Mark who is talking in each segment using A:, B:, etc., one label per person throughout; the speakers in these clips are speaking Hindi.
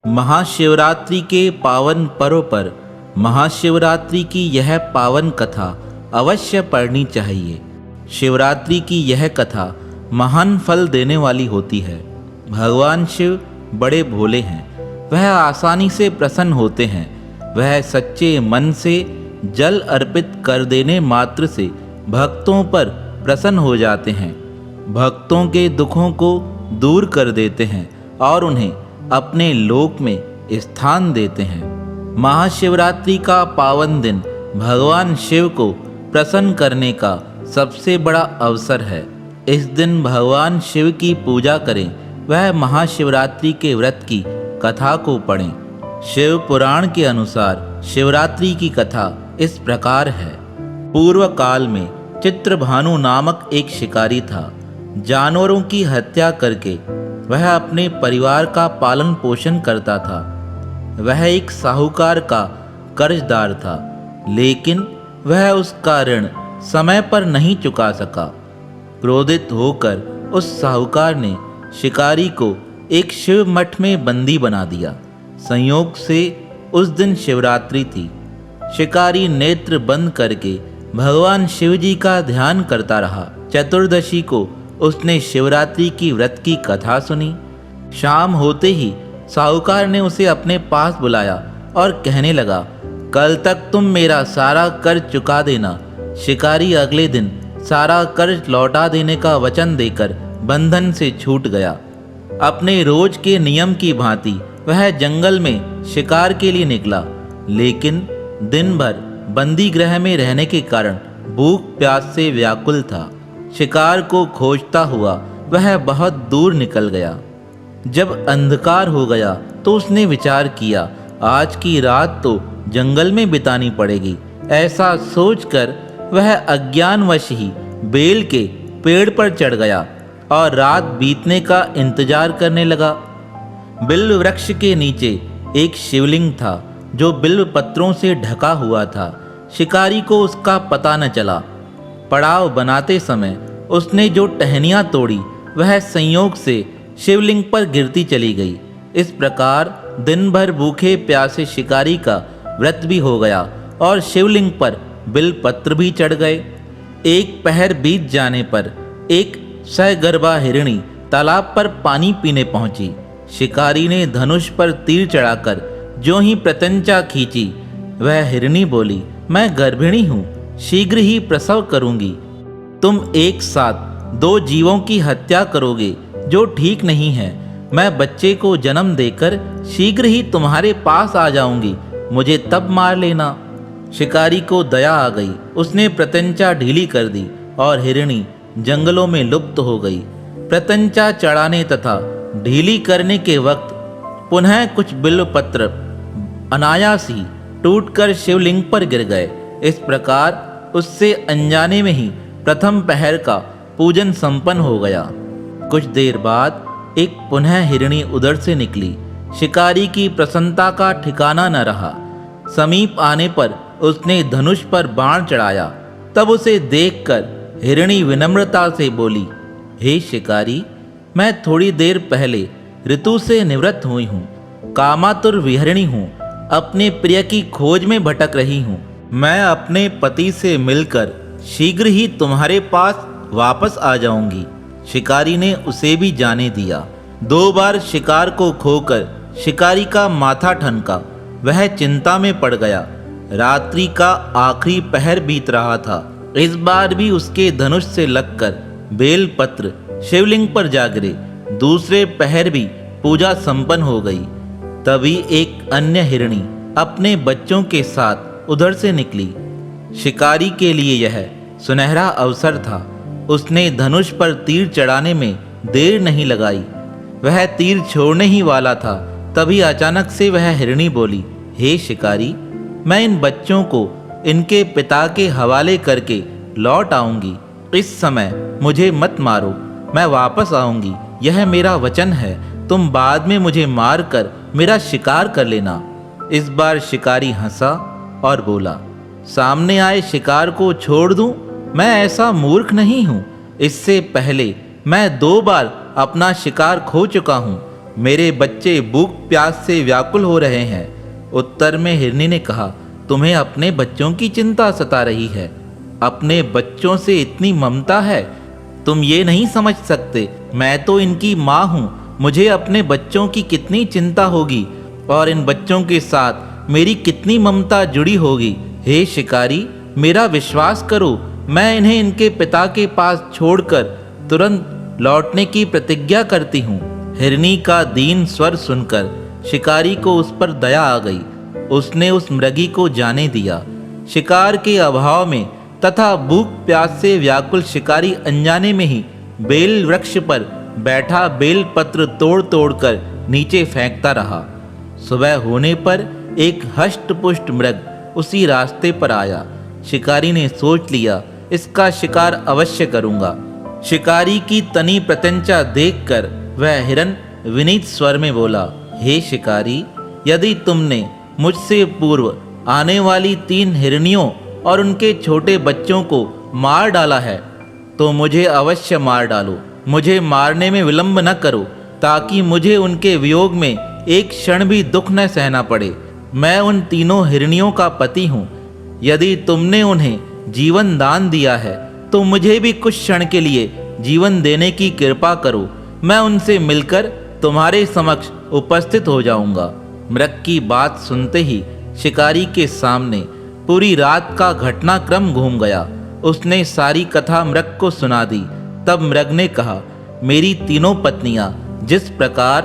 A: महाशिवरात्रि के पावन पर्व पर महाशिवरात्रि की यह पावन कथा अवश्य पढ़नी चाहिए। शिवरात्रि की यह कथा महान फल देने वाली होती है। भगवान शिव बड़े भोले हैं, वह आसानी से प्रसन्न होते हैं। वह सच्चे मन से जल अर्पित कर देने मात्र से भक्तों पर प्रसन्न हो जाते हैं, भक्तों के दुखों को दूर कर देते हैं और उन्हें अपने लोक में स्थान देते हैं। महाशिवरात्रि का पावन दिन भगवान शिव को प्रसन्न करने का सबसे बड़ा अवसर है। इस दिन भगवान शिव की पूजा करें, वह महाशिवरात्रि के व्रत की कथा को पढ़ें। शिव पुराण के अनुसार शिवरात्रि की कथा इस प्रकार है। पूर्व काल में चित्रभानु नामक एक शिकारी था। जानवरों की हत्या करके वह अपने परिवार का पालन पोषण करता था। वह एक साहूकार का कर्जदार था, लेकिन वह उसका ऋण समय पर नहीं चुका सका। क्रोधित होकर उस साहूकार ने शिकारी को एक शिव मठ में बंदी बना दिया। संयोग से उस दिन शिवरात्रि थी। शिकारी नेत्र बंद करके भगवान शिव जी का ध्यान करता रहा। चतुर्दशी को उसने शिवरात्रि की व्रत की कथा सुनी। शाम होते ही साहूकार ने उसे अपने पास बुलाया और कहने लगा, कल तक तुम मेरा सारा कर्ज चुका देना। शिकारी अगले दिन सारा कर्ज लौटा देने का वचन देकर बंधन से छूट गया। अपने रोज के नियम की भांति वह जंगल में शिकार के लिए निकला, लेकिन दिन भर बंदी गृह में रहने के कारण भूख प्यास से व्याकुल था। शिकार को खोजता हुआ वह बहुत दूर निकल गया। जब अंधकार हो गया तो उसने विचार किया, आज की रात तो जंगल में बितानी पड़ेगी। ऐसा सोचकर वह अज्ञानवश ही बेल के पेड़ पर चढ़ गया और रात बीतने का इंतजार करने लगा। बिल्व वृक्ष के नीचे एक शिवलिंग था जो बिल्व पत्रों से ढका हुआ था। शिकारी को उसका पता न चला। पड़ाव बनाते समय उसने जो टहनियाँ तोड़ी वह संयोग से शिवलिंग पर गिरती चली गई। इस प्रकार दिन भर भूखे प्यासे शिकारी का व्रत भी हो गया और शिवलिंग पर बिल पत्र भी चढ़ गए। एक पहर बीत जाने पर एक सहगर्भा हिरणी तालाब पर पानी पीने पहुंची। शिकारी ने धनुष पर तीर चढ़ाकर जो ही प्रत्यंचा खींची, वह हिरणी बोली, मैं गर्भिणी हूँ, शीघ्र ही प्रसव करूंगी। तुम एक साथ दो जीवों की हत्या करोगे जो ठीक नहीं है। मैं बच्चे को जन्म देकर शीघ्र ही तुम्हारे पास आ जाऊंगी, मुझे तब मार लेना। शिकारी को दया आ गई। उसने प्रत्यंचा ढीली कर दी और हिरणी जंगलों में लुप्त हो गई। प्रत्यंचा चढ़ाने तथा ढीली करने के वक्त पुनः कुछ बिल्व पत्र अनायास ही टूटकर शिवलिंग पर गिर गए। इस प्रकार उससे अनजाने में ही प्रथम पहर का पूजन संपन्न हो गया। कुछ देर बाद एक पुनः हिरणी उधर से निकली। शिकारी की प्रसन्नता का ठिकाना न रहा। समीप आने पर उसने धनुष पर बाण चढ़ाया। तब उसे देखकर हिरणी विनम्रता से बोली, हे शिकारी, मैं थोड़ी देर पहले ऋतु से निवृत्त हुई हूँ, कामातुर विहरणी हूँ, अपने प्रिय की खोज में भटक रही हूँ। मैं अपने पति से मिलकर शीघ्र ही तुम्हारे पास वापस आ जाऊंगी। शिकारी ने उसे भी जाने दिया। 2 बार शिकार को खोकर शिकारी का माथा ठनका। वह चिंता में पड़ गया। रात्रि का आखिरी पहर बीत रहा था। इस बार भी उसके धनुष से लगकर बेल पत्र शिवलिंग पर जा गिरे। दूसरे पहर भी पूजा संपन्न हो गई। तभी एक अन्य हिरणी अपने बच्चों के साथ उधर से निकली। शिकारी के लिए यह सुनहरा अवसर था। उसने धनुष पर तीर चढ़ाने में देर नहीं लगाई। वह तीर छोड़ने ही वाला था, तभी अचानक से वह हिरणी बोली, हे शिकारी, मैं इन बच्चों को इनके पिता के हवाले करके लौट आऊंगी। इस समय मुझे मत मारो, मैं वापस आऊंगी, यह मेरा वचन है। तुम बाद में मुझे मार कर मेरा शिकार कर लेना। इस बार शिकारी हंसा और बोला, सामने आए शिकार को छोड़ दूं? मैं ऐसा मूर्ख नहीं हूँ। इससे पहले मैं 2 बार अपना शिकार खो चुका हूँ। मेरे बच्चे भूख प्यास से व्याकुल हो रहे हैं। उत्तर में हिरनी ने कहा, तुम्हें अपने बच्चों की चिंता सता रही है। अपने बच्चों से इतनी ममता है, तुम ये नहीं समझ सकते। मैं तो इनकी माँ हूँ, मुझे अपने बच्चों की कितनी चिंता होगी और इन बच्चों के साथ मेरी कितनी ममता जुड़ी होगी। हे शिकारी, मेरा विश्वास करो, मैं इन्हें इनके पिता के पास छोड़कर तुरंत लौटने की प्रतिज्ञा करती हूँ। हिरनी का दीन स्वर सुनकर शिकारी को उस पर दया आ गई। उसने उस मृगी को जाने दिया। शिकार के अभाव में तथा भूख प्यास से व्याकुल शिकारी अनजाने में ही बेल वृक्ष पर बैठा बेल पत्र तोड़ तोड़ कर नीचे फेंकता रहा। सुबह होने पर एक हष्ट पुष्ट मृग उसी रास्ते पर आया। शिकारी ने सोच लिया, इसका शिकार अवश्य करूंगा। शिकारी की तनी प्रत्यंचा देखकर वह हिरन विनीत स्वर में बोला, हे शिकारी, यदि तुमने मुझसे पूर्व आने वाली 3 हिरनियों और उनके छोटे बच्चों को मार डाला है तो मुझे अवश्य मार डालो। मुझे मारने में विलंब न करो, ताकि मुझे उनके वियोग में एक क्षण भी दुख न सहना पड़े। मैं उन तीनों हिरनियों का पति हूँ। यदि तुमने उन्हें जीवन दान दिया है तो मुझे भी कुछ क्षण के लिए जीवन देने की कृपा करो। मैं उनसे मिलकर तुम्हारे समक्ष उपस्थित हो जाऊंगा। मृग की बात सुनते ही शिकारी के सामने पूरी रात का घटनाक्रम घूम गया। उसने सारी कथा मृग को सुना दी। तब मृग ने कहा, मेरी तीनों पत्नियां जिस प्रकार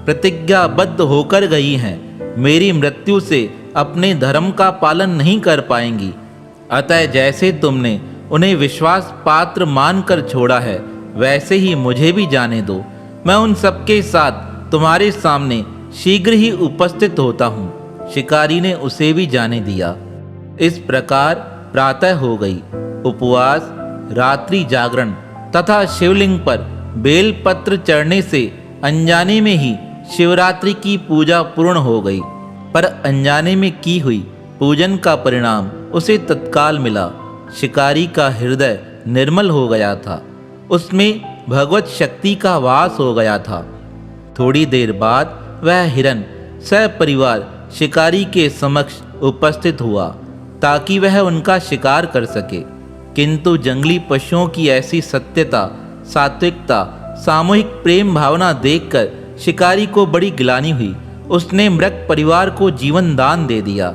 A: प्रतिज्ञाबद्ध होकर गई हैं, मेरी मृत्यु से अपने धर्म का पालन नहीं कर पाएंगी। अतः जैसे तुमने उन्हें विश्वास पात्र मानकर छोड़ा है, वैसे ही मुझे भी जाने दो। मैं उन सबके साथ तुम्हारे सामने शीघ्र ही उपस्थित होता हूँ। शिकारी ने उसे भी जाने दिया। इस प्रकार प्रातः हो गई। उपवास, रात्रि जागरण तथा शिवलिंग पर बेलपत्र चढ़ने से अनजाने में ही शिवरात्रि की पूजा पूर्ण हो गई। पर अनजाने में की हुई पूजन का परिणाम उसे तत्काल मिला। शिकारी का हृदय निर्मल हो गया था। उसमें भगवत शक्ति का वास हो गया था। थोड़ी देर बाद वह हिरन सपरिवार शिकारी के समक्ष उपस्थित हुआ ताकि वह उनका शिकार कर सके। किंतु जंगली पशुओं की ऐसी सत्यता, सात्विकता, सामूहिक प्रेम भावना देखकर शिकारी को बड़ी गिलानी हुई। उसने मृग परिवार को जीवन दान दे दिया।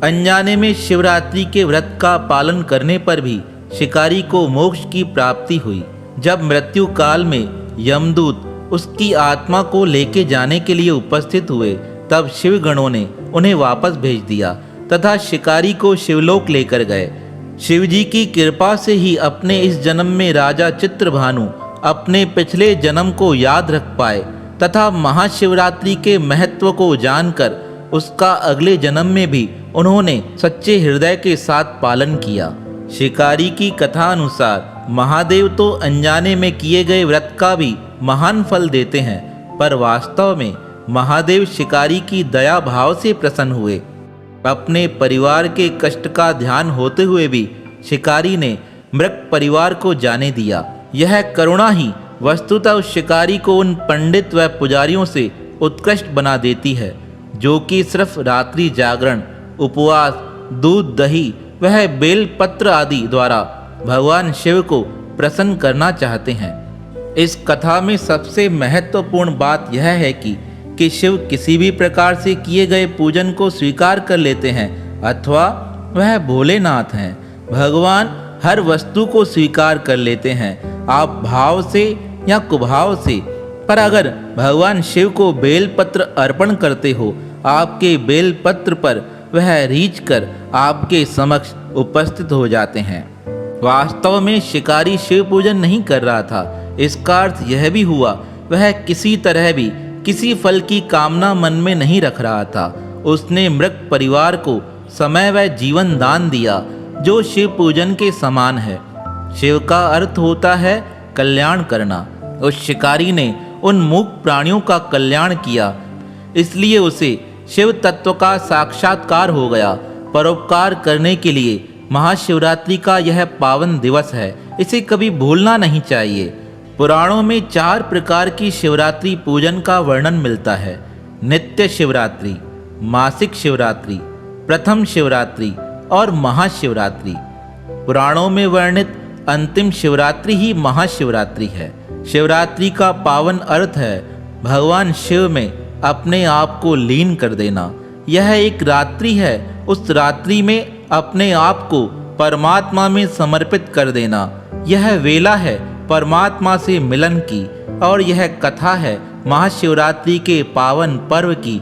A: अनजाने में शिवरात्रि के व्रत का पालन करने पर भी शिकारी को मोक्ष की प्राप्ति हुई। जब मृत्यु काल में यमदूत उसकी आत्मा को लेके जाने के लिए उपस्थित हुए, तब शिवगणों ने उन्हें वापस भेज दिया तथा शिकारी को शिवलोक लेकर गए। शिवजी की कृपा से ही अपने इस जन्म में राजा चित्रभानु अपने पिछले जन्म को याद रख पाए तथा महाशिवरात्रि के महत्व को जानकर उसका अगले जन्म में भी उन्होंने सच्चे हृदय के साथ पालन किया। शिकारी की कथा अनुसार महादेव तो अनजाने में किए गए व्रत का भी महान फल देते हैं, पर वास्तव में महादेव शिकारी की दया भाव से प्रसन्न हुए। अपने परिवार के कष्ट का ध्यान होते हुए भी शिकारी ने मृग परिवार को जाने दिया। यह करुणा ही वस्तुतः उस शिकारी को उन पंडित व पुजारियों से उत्कृष्ट बना देती है, जो कि सिर्फ रात्रि जागरण, उपवास, दूध दही वह बेलपत्र आदि द्वारा भगवान शिव को प्रसन्न करना चाहते हैं। इस कथा में सबसे महत्वपूर्ण बात यह है कि शिव किसी भी प्रकार से किए गए पूजन को स्वीकार कर लेते हैं अथवा वह भोलेनाथ हैं। भगवान हर वस्तु को स्वीकार कर लेते हैं, आप भाव से या कुभाव से। पर अगर भगवान शिव को बेलपत्र अर्पण करते हो, आपके बेलपत्र पर वह रीझ कर आपके समक्ष उपस्थित हो जाते हैं। वास्तव में शिकारी शिव पूजन नहीं कर रहा था। इसका अर्थ यह भी हुआ वह किसी तरह भी किसी फल की कामना मन में नहीं रख रहा था। उसने मृग परिवार को समय व जीवन दान दिया, जो शिव पूजन के समान है। शिव का अर्थ होता है कल्याण करना। उस शिकारी ने उन मूक प्राणियों का कल्याण किया, इसलिए उसे शिव तत्व का साक्षात्कार हो गया। परोपकार करने के लिए महाशिवरात्रि का यह पावन दिवस है, इसे कभी भूलना नहीं चाहिए। पुराणों में 4 प्रकार की शिवरात्रि पूजन का वर्णन मिलता है। नित्य शिवरात्रि, मासिक शिवरात्रि, प्रथम शिवरात्रि और महाशिवरात्रि। पुराणों में वर्णित अंतिम शिवरात्रि ही महाशिवरात्रि है। शिवरात्रि का पावन अर्थ है भगवान शिव में अपने आप को लीन कर देना। यह एक रात्रि है, उस रात्रि में अपने आप को परमात्मा में समर्पित कर देना। यह वेला है परमात्मा से मिलन की और यह कथा है महाशिवरात्रि के पावन पर्व की।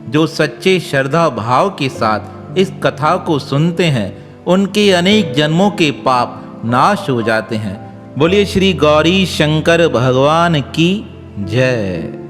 A: जो सच्चे श्रद्धा भाव के साथ इस कथा को सुनते हैं उनके अनेक जन्मों के पाप नाश हो जाते हैं। बोलिए श्री गौरी शंकर भगवान की जय।